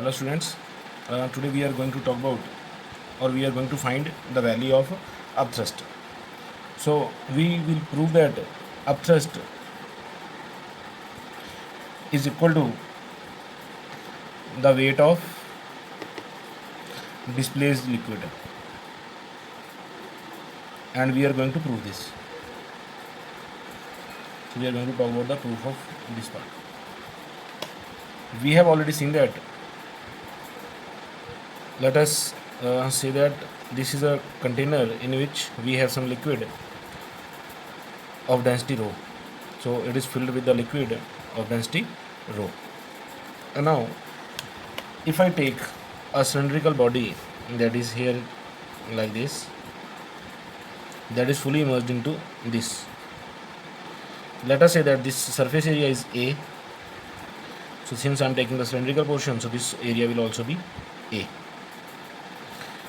Hello students, today we are going to talk about or we are going to find the value of upthrust. So we will prove that upthrust is equal to the weight of displaced liquid, and we are going to prove this. So we are going to talk about the proof of this part. We have already seen that. Let us say that this is a container in which we have some liquid of density rho. So it is filled with the liquid of density rho. And now if I take a cylindrical body that is here like this, that is fully immersed into this. Let us say that this surface area is A. So since I am taking the cylindrical portion, so this area will also be A.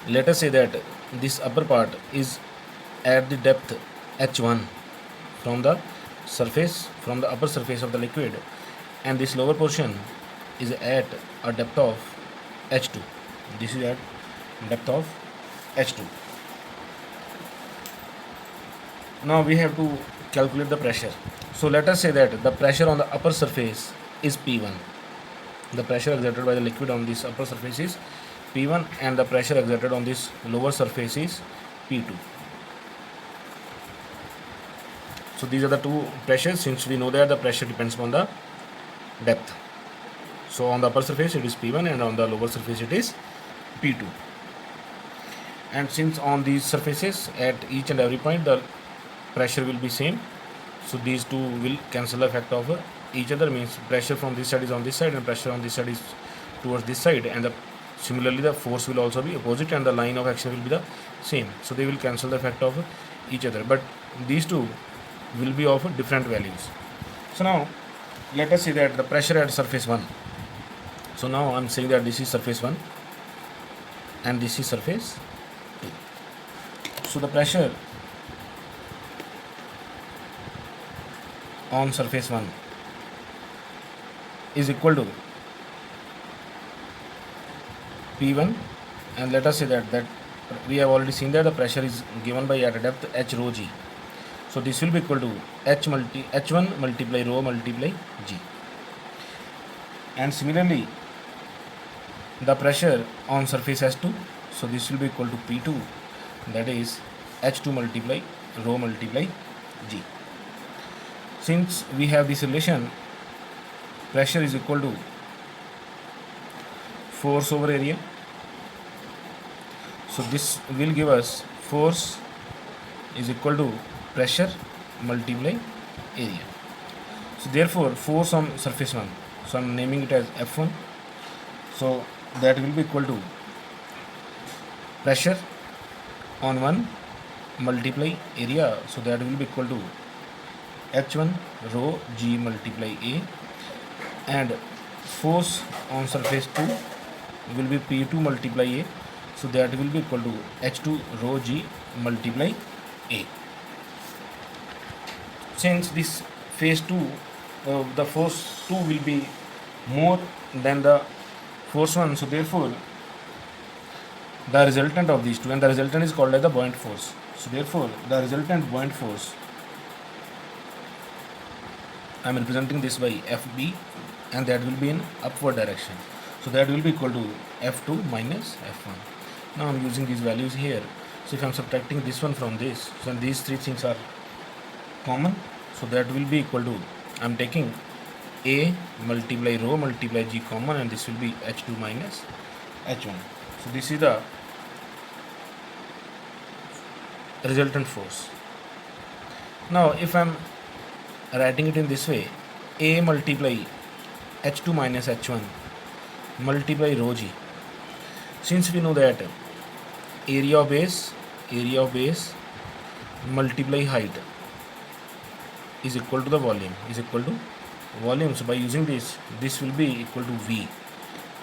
Let us say that this upper part is at the depth h1 from the upper surface of the liquid, and this lower portion is at a depth of h2. This is at depth of h2. Now we have to calculate the pressure. So let us say that the pressure on the upper surface is P1. The pressure exerted by the liquid on this upper surface is P1, and the pressure exerted on this lower surface is P2. So these are the two pressures, since we know that the pressure depends upon the depth. So on the upper surface it is P1 and on the lower surface it is P2. And since on these surfaces at each and every point the pressure will be same, so these two will cancel the effect of each other, means pressure from this side is on this side and pressure on this side is towards this side, and similarly the force will also be opposite and the line of action will be the same, so they will cancel the effect of each other, but these two will be of different values. So now let us say that the pressure at surface 1. So now I am saying that this is surface 1 and this is surface 2. So the pressure on surface 1 is equal to P1, and let us say that we have already seen that the pressure is given by at a depth h rho g. So this will be equal to h1 multiply rho multiply g. And similarly the pressure on surface S2, so this will be equal to P2, that is h2 multiply rho multiply g. Since we have this relation, pressure is equal to force over area, so this will give us force is equal to pressure multiply area. So therefore force on surface 1, so I am naming it as F1, so that will be equal to pressure on 1 multiply area, so that will be equal to h1 rho g multiply a, and force on surface 2 will be P2 multiply a, so that will be equal to h2 rho g multiply a. Since this phase 2, the force 2 will be more than the force 1, so therefore the resultant of these two, and the resultant is called as the buoyant force, so therefore the resultant buoyant force, I am representing this by Fb, and that will be in upward direction, so that will be equal to F2 minus F1. Now I am using these values here, so if I am subtracting this one from this, so these three things are common, so that will be equal to, I am taking A multiply rho multiply g common, and this will be H2 minus H1. So this is the resultant force. Now if I am writing it in this way, A multiply H2 minus H1 multiply rho g, since we know that area of base multiply height is equal to the volume, so by using this will be equal to V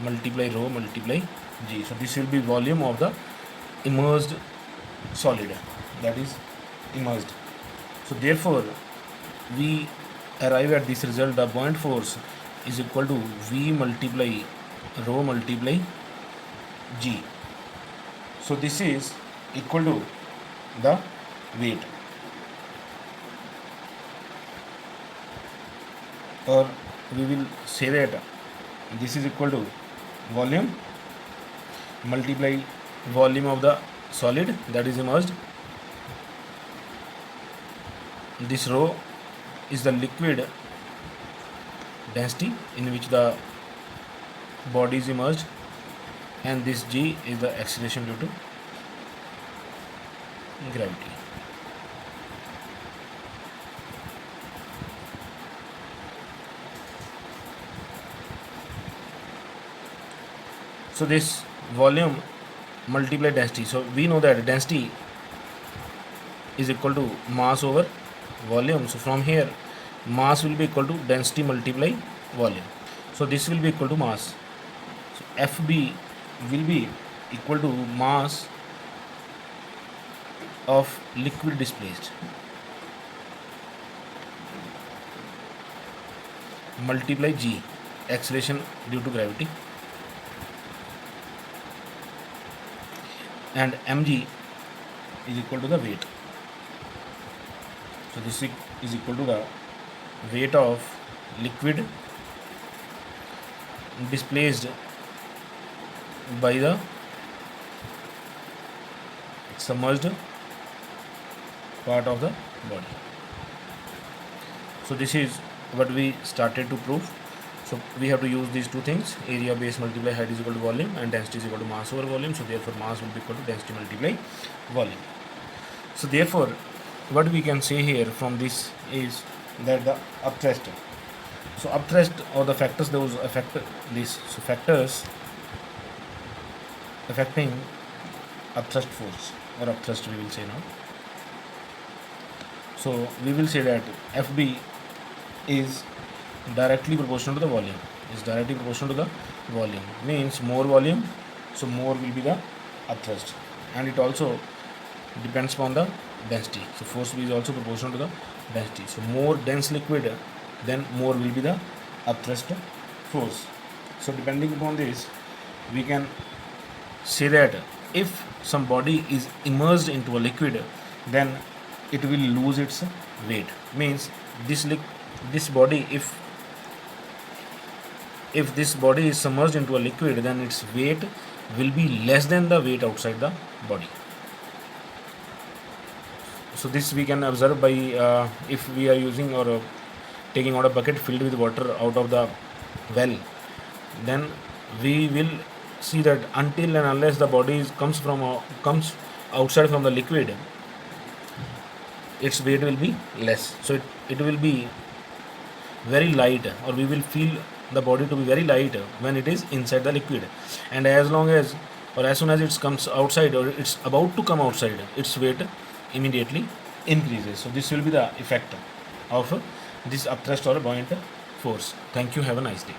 multiply rho multiply g. So this will be volume of the immersed solid, that is immersed. So therefore we arrive at this result, the buoyant force is equal to V multiply rho multiply g. So this is equal to the weight, or we will say that this is equal to volume multiply volume of the solid that is immersed. This rho is the liquid density in which the body is immersed, and this g is the acceleration due to gravity. So this volume multiply density. So we know that density is equal to mass over volume. So from here, mass will be equal to density multiply volume. So this will be equal to mass. So FB will be equal to mass of liquid displaced multiply g, acceleration due to gravity, and mg is equal to the weight. So this is equal to the weight of liquid displaced by the submerged part of the body. So this is what we started to prove. So we have to use these two things: area base multiply height is equal to volume, and density is equal to mass over volume. So therefore mass will be equal to density multiply volume. So therefore what we can say here from this is that the upthrust, so upthrust or the factors those affect this, so factors affecting upthrust force or upthrust we will say now. So we will say that FB is directly proportional to the volume, means more volume, so more will be the upthrust, and it also depends upon the density. So force B is also proportional to the density. So more dense liquid, then more will be the upthrust force. So depending upon this, we can say that if some body is immersed into a liquid, then it will lose its weight. Means this body, if this body is submerged into a liquid, then its weight will be less than the weight outside the body. So this we can observe by if we are using or taking out a bucket filled with water out of the well, then we will see that until and unless the body comes outside from the liquid, its weight will be less. So it will be very light, or we will feel the body to be very light when it is inside the liquid, and as soon as it comes outside or it's about to come outside, its weight immediately increases. So this will be the effect of this upthrust or buoyant force. Thank you. Have a nice day.